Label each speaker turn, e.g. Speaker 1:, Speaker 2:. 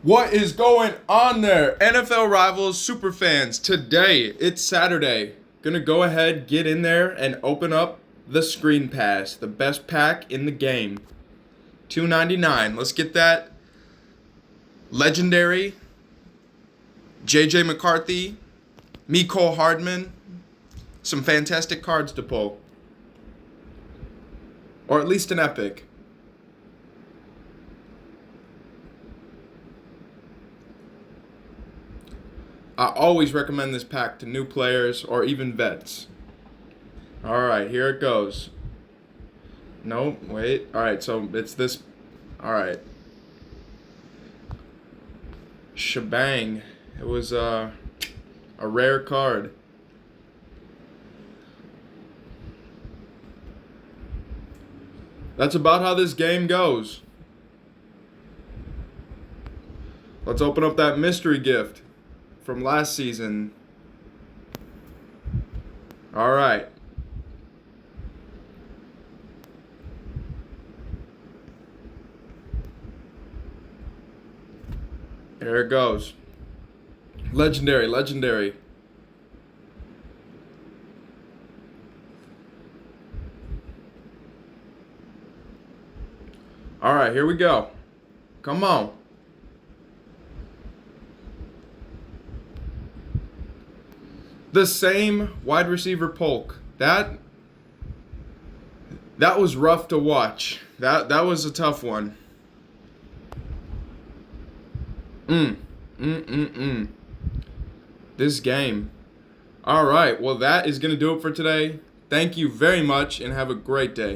Speaker 1: What is going on there? NFL Rivals superfans. Today, it's Saturday. Gonna go ahead, get in there, and open up the Screen Pass, the best pack in the game. $2.99. Let's get that legendary JJ McCarthy, Mecole Hardman. Some fantastic cards to pull. Or at least an epic. I always recommend this pack to new players or even vets. Alright, here it goes. No, wait. Alright, so it's this. Alright. Shebang. It was a rare card. That's about how this game goes. Let's open up that mystery gift from last season. All right. There it goes. Legendary, legendary. All right, here we go. Come on. The same wide receiver Polk. That was rough to watch. That was a tough one. This game. All right. Well, that is going to do it for today. Thank you very much and have a great day.